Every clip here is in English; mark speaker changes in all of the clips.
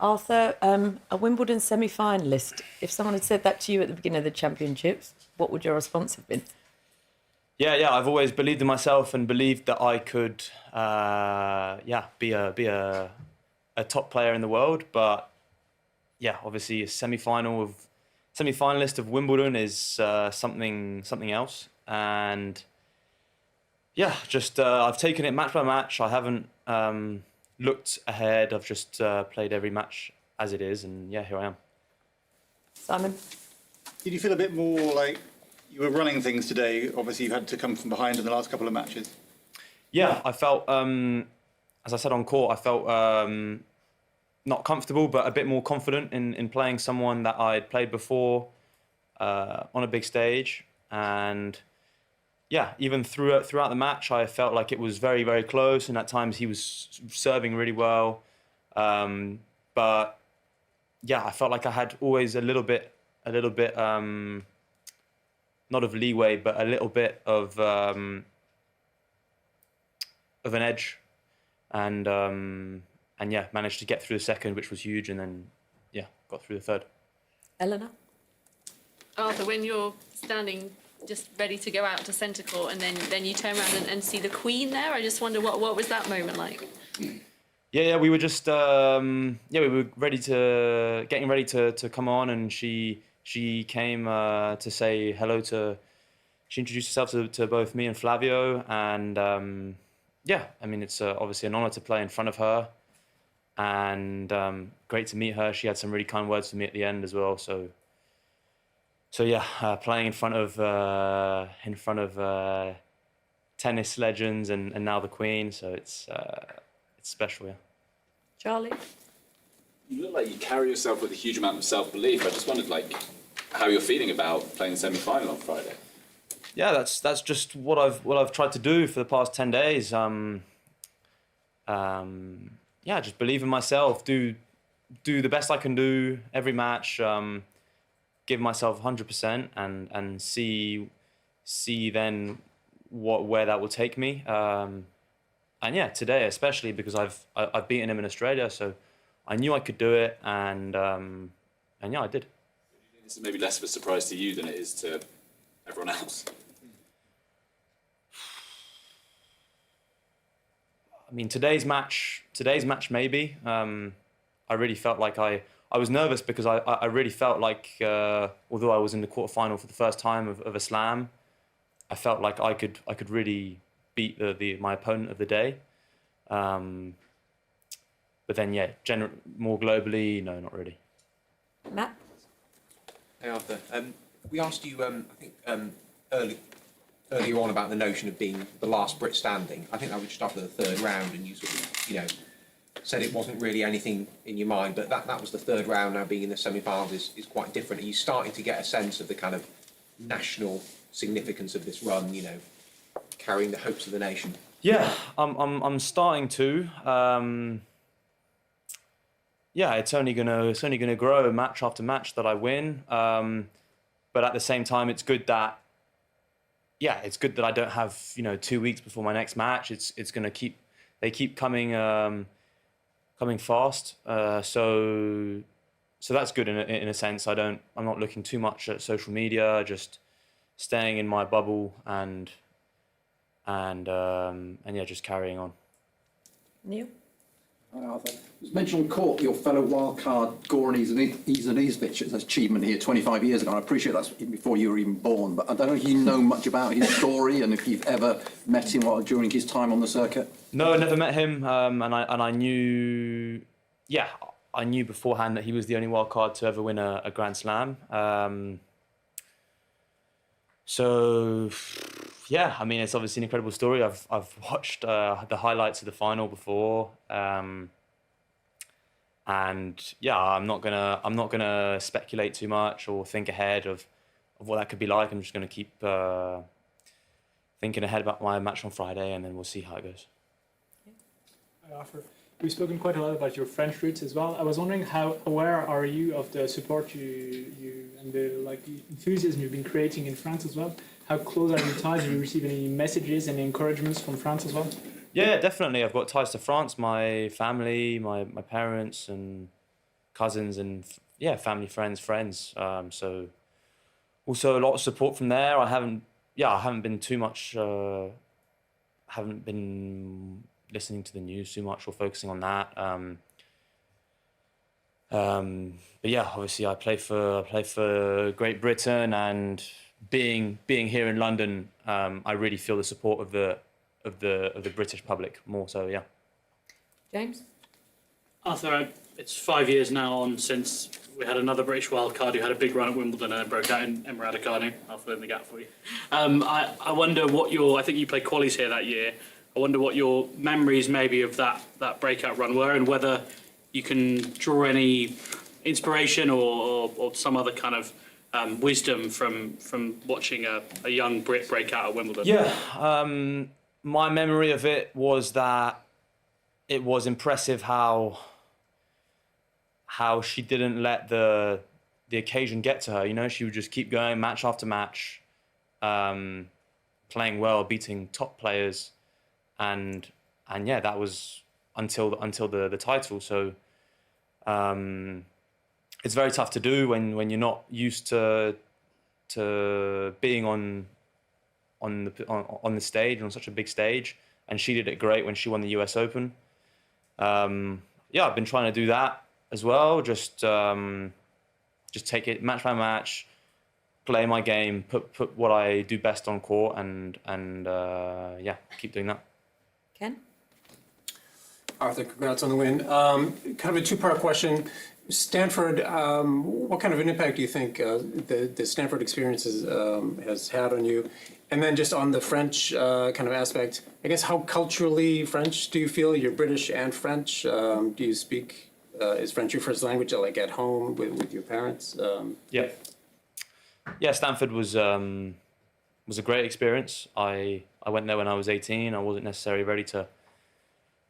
Speaker 1: Arthur, a Wimbledon semi-finalist. If someone had said that to you at the beginning of the championships, what would your response have been?
Speaker 2: Yeah. I've always believed in myself and believed that I could, be a top player in the world. But yeah, obviously a semi-finalist of Wimbledon is something else. And yeah, just I've taken it match by match. I haven't looked ahead. I've just played every match as it is, and yeah, here I am.
Speaker 1: Simon?
Speaker 3: Did you feel a bit more like you were running things today? Obviously, you've had to come from behind in the last couple of matches.
Speaker 2: Yeah, I felt, as I said on court, I felt not comfortable, but a bit more confident in playing someone that I'd played before on a big stage. And yeah, even throughout the match, I felt like it was very, very close, and at times he was serving really well. But yeah, I felt like I had always a little bit, not of leeway, but a little bit of an edge, and yeah, managed to get through the second, which was huge, and then yeah, got through the third.
Speaker 1: Eleanor?
Speaker 4: Arthur, when you're standing just ready to go out to centre court, and then you turn around and see the Queen there, I just wonder what was that moment like?
Speaker 2: Yeah, we were just we were getting ready to come on, and she came to say hello to. She introduced herself to both me and Flavio, and yeah, I mean it's obviously an honour to play in front of her, and great to meet her. She had some really kind words for me at the end as well. So yeah, playing in front of tennis legends and now the Queen, so it's special, yeah.
Speaker 1: Charlie?
Speaker 5: You look like you carry yourself with a huge amount of self-belief. I just wondered, how you're feeling about playing the semi-final on Friday.
Speaker 2: Yeah, that's just what I've tried to do for the past 10 days. Just believe in myself, do the best I can do every match. Give myself 100% and see then where that will take me. And yeah, today especially because I've beaten him in Australia, so I knew I could do it, and yeah, I did.
Speaker 5: This is maybe less of a surprise to you than it is to everyone else.
Speaker 2: I mean, today's match maybe. I really felt like I was nervous because I really felt like, although I was in the quarterfinal for the first time of a slam, I felt like I could really beat my opponent of the day. But then, yeah, more globally, no, not really.
Speaker 1: Matt?
Speaker 6: Hey Arthur, we asked you, I think, earlier on about the notion of being the last Brit standing. I think that was just after the third round, and you sort of, said it wasn't really anything in your mind, but that was the third round. Now being in the semi-finals is quite different. Are you starting to get a sense of the kind of national significance of this run? Carrying the hopes of the nation.
Speaker 2: Yeah, I'm starting to. Yeah, it's only gonna grow match after match that I win. But at the same time, it's good that I don't have 2 weeks before my next match. It's gonna keep coming fast. So that's good in a sense. I'm not looking too much at social media. Just staying in my bubble and yeah, just carrying on.
Speaker 1: Neil?
Speaker 7: Hi Arthur. It was mentioned on court your fellow wildcard Goran Ivanišević's achievement here 25 years ago. I appreciate that's before you were even born, but I don't know if you know much about his story and if you've ever met him during his time on the circuit.
Speaker 2: No, I never met him, and I knew beforehand that he was the only wildcard to ever win a Grand Slam. So yeah, I mean, it's obviously an incredible story. I've watched the highlights of the final before, and yeah, I'm not gonna speculate too much or think ahead of what that could be like. I'm just gonna keep thinking ahead about my match on Friday, and then we'll see how it goes.
Speaker 8: Hi, Arthur. We've spoken quite a lot about your French roots as well. I was wondering how aware are you of the support you and the enthusiasm you've been creating in France as well? How close are you tied? Do you receive any messages and encouragements from France as well?
Speaker 2: Yeah, definitely. I've got ties to France, my family, my parents, and cousins and family, friends. So also a lot of support from there. I haven't been too much. Haven't been listening to the news too much or focusing on that. But yeah, obviously I play for Great Britain, and being here in London, I really feel the support of the British public more so. Yeah.
Speaker 1: James?
Speaker 9: Arthur, it's 5 years now on since we had another British wildcard who had a big run at Wimbledon and then broke out in Raducanu. I'll fill in the gap for you. I wonder what I think you played qualies here that year. I wonder what your memories maybe of that breakout run were, and whether you can draw any inspiration or some other kind of wisdom from watching a young Brit break out at Wimbledon.
Speaker 2: Yeah, my memory of it was that it was impressive how she didn't let the occasion get to her. You know, she would just keep going match after match, playing well, beating top players, and yeah, that was until the title. So it's very tough to do when you're not used to being on the stage, on such a big stage. And she did it great when she won the US Open. Yeah, I've been trying to do that as well. Just take it match by match, play my game, put what I do best on court, and yeah, keep doing that.
Speaker 1: Ken?
Speaker 10: Arthur, congrats on the win. Kind of a two-part question. Stanford, what kind of an impact do you think the Stanford experience has had on you? And then just on the French kind of aspect, I guess how culturally French do you feel? You're British and French. Do you speak, is French your first language, like at home with your parents?
Speaker 2: Yeah. Yeah, Stanford was a great experience. I went there when I was 18. I wasn't necessarily ready to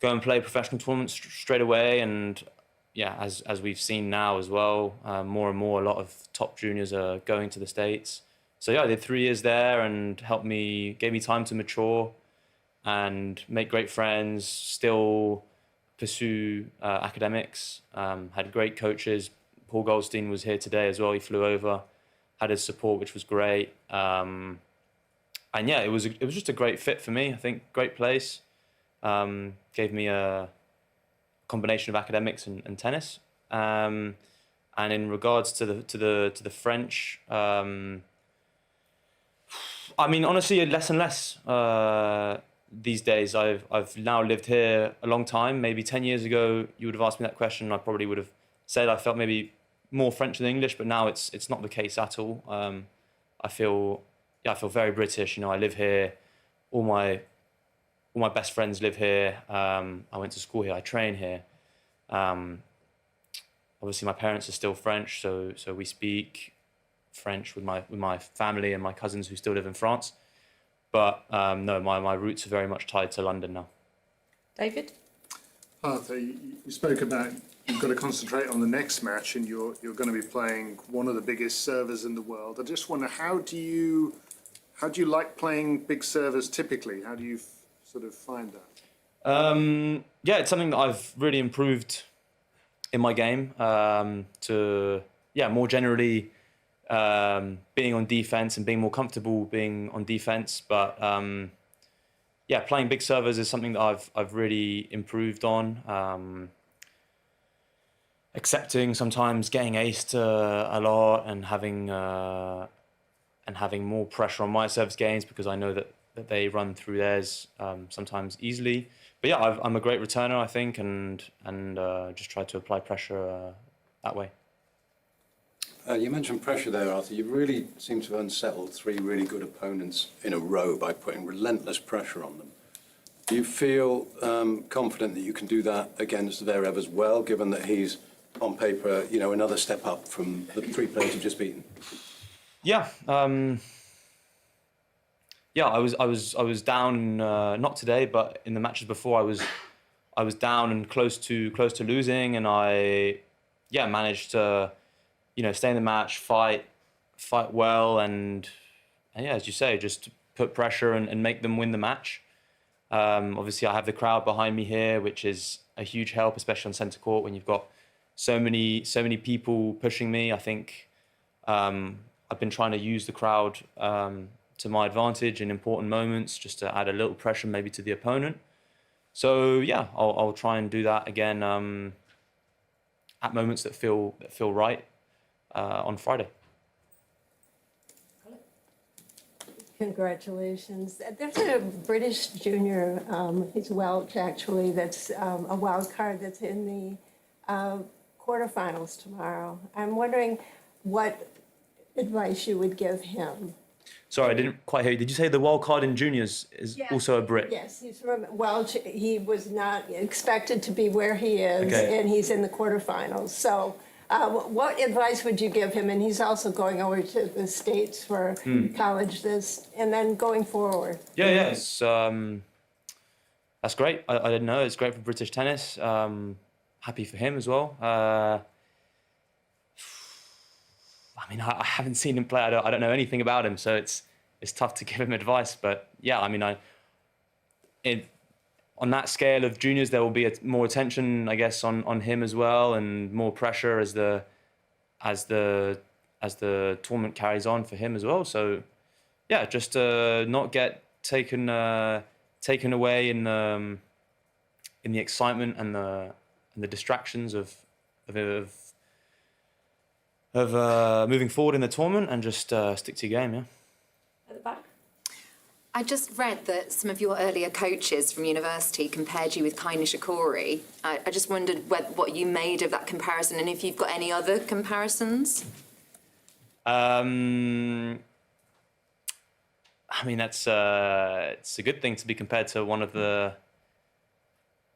Speaker 2: go and play professional tournaments straight away. And yeah, as we've seen now as well, more and more, a lot of top juniors are going to the States. So yeah, I did 3 years there and gave me time to mature and make great friends, still pursue academics, had great coaches. Paul Goldstein was here today as well. He flew over, had his support, which was great. And yeah, it was just a great fit for me. I think great place. Gave me a combination of academics and tennis. And in regards to the French, I mean, honestly, less and less these days. I've now lived here a long time. Maybe 10 years ago, you would have asked me that question, and I probably would have said I felt maybe more French than English, but now it's not the case at all. I feel very British. You know, I live here. All my best friends live here. I went to school here. I train here. Obviously, my parents are still French, so we speak French with my family and my cousins who still live in France. But no, my roots are very much tied to London now.
Speaker 1: David?
Speaker 11: Arthur, you spoke about you've got to concentrate on the next match, and you're going to be playing one of the biggest servers in the world. I just wonder, how do you like playing big servers typically? How do you sort of find that?
Speaker 2: Yeah, it's something that I've really improved in my game. More generally, being on defense and being more comfortable being on defense. But yeah, playing big servers is something that I've really improved on. Accepting sometimes getting aced a lot and having more pressure on my service games, because I know that they run through theirs sometimes easily. But yeah, I'm a great returner, I think, and just try to apply pressure that way.
Speaker 7: You mentioned pressure there, Arthur. You really seem to have unsettled 3 really good opponents in a row by putting relentless pressure on them. Do you feel confident that you can do that against Zverev as well, given that he's, on paper, you know, another step up from the 3 players you've just beaten?
Speaker 2: Yeah. Yeah, I was down, not today, but in the matches before, I was down and close to losing, and I managed to, you know, stay in the match, fight well, and yeah, as you say, just put pressure and make them win the match. Obviously, I have the crowd behind me here, which is a huge help, especially on centre court when you've got so many people pushing me. I think I've been trying to use the crowd to my advantage in important moments, just to add a little pressure maybe to the opponent. So yeah, I'll try and do that again at moments that feel right on Friday.
Speaker 12: Congratulations. There's a British junior, he's Welsh actually, that's a wild card that's in the quarterfinals tomorrow. I'm wondering what advice you would give him.
Speaker 2: Sorry, I didn't quite hear you. Did you say the wild card in juniors is also a Brit?
Speaker 12: Yes, he's from Welsh. He was not expected to be where he is,
Speaker 2: Okay.
Speaker 12: and he's in the quarterfinals. So what advice would you give him? And he's also going over to the States for college and then going forward.
Speaker 2: Yeah, it's, that's great. I didn't know. It's great for British tennis. Happy for him as well. I mean, I haven't seen him play. I don't know anything about him, so it's tough to give him advice. But yeah, I mean, on that scale of juniors, there will be more attention, I guess, on him as well, and more pressure as the tournament carries on for him as well. So yeah, just not get taken away in the excitement and the distractions of moving forward in the tournament, and just stick to your game. Yeah.
Speaker 1: At the back.
Speaker 13: I just read that some of your earlier coaches from university compared you with Kai Nishikori. I just wondered what you made of that comparison, and if you've got any other comparisons.
Speaker 2: I mean, it's a good thing to be compared to one of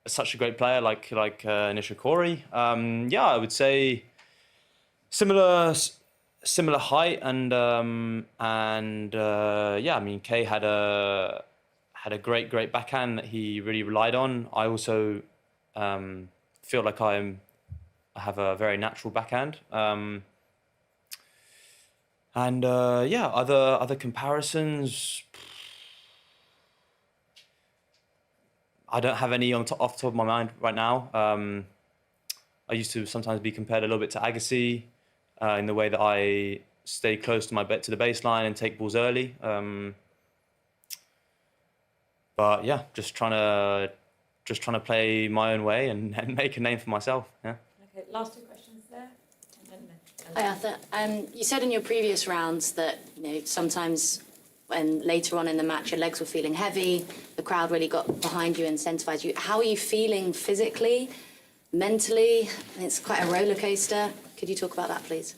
Speaker 2: such a great player like Nishikori. Yeah, I would say similar height, and yeah, I mean, Kay had a great backhand that he really relied on. I also feel like I have a very natural backhand. Yeah, other comparisons, I don't have any off the top of my mind right now. I used to sometimes be compared a little bit to Agassi in the way that I stay close to the baseline and take balls early. But yeah, just trying to play my own way and make a name for myself. Yeah.
Speaker 1: Okay, last two questions there.
Speaker 14: Hi Arthur. You said in your previous rounds that sometimes when later on in the match your legs were feeling heavy, the crowd really got behind you and incentivized you. How are you feeling physically, mentally? It's quite a roller coaster. Could you talk about that, please?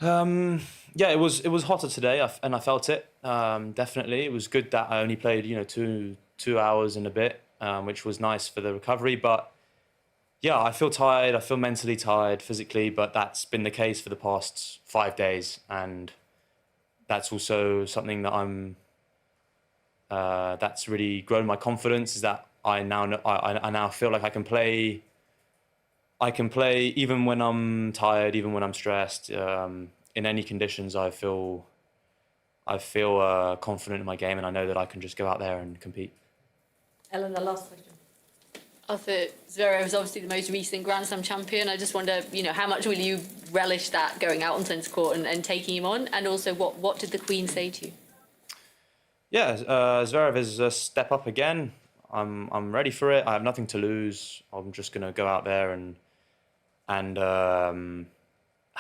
Speaker 2: Yeah, it was hotter today, and I felt it. Definitely, it was good that I only played 2 hours and a bit, which was nice for the recovery. But yeah, I feel tired. I feel mentally tired, physically, but that's been the case for the past 5 days, and that's also something that that's really grown my confidence. Is that I now feel like I can play. I can play even when I'm tired, even when I'm stressed. In any conditions, I feel confident in my game, and I know that I can just go out there and compete.
Speaker 1: Ellen, the last question.
Speaker 4: Arthur Zverev is obviously the most recent Grand Slam champion. I just wonder, how much will you relish that going out on tennis court and taking him on? And also, what did the Queen say to you? Yeah,
Speaker 2: Zverev is a step up again. I'm ready for it. I have nothing to lose. I'm just gonna go out there and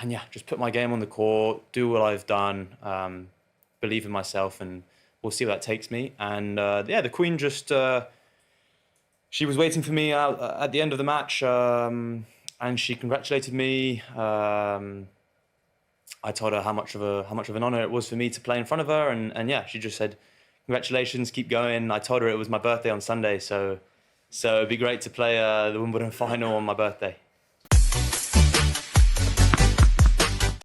Speaker 2: yeah, just put my game on the court, do what I've done, believe in myself, and we'll see where that takes me. And yeah, the Queen just she was waiting for me out at the end of the match, and she congratulated me. I told her how much of an honor it was for me to play in front of her, and yeah, she just said, "Congratulations, keep going." I told her it was my birthday on Sunday, so it'd be great to play the Wimbledon final on my birthday.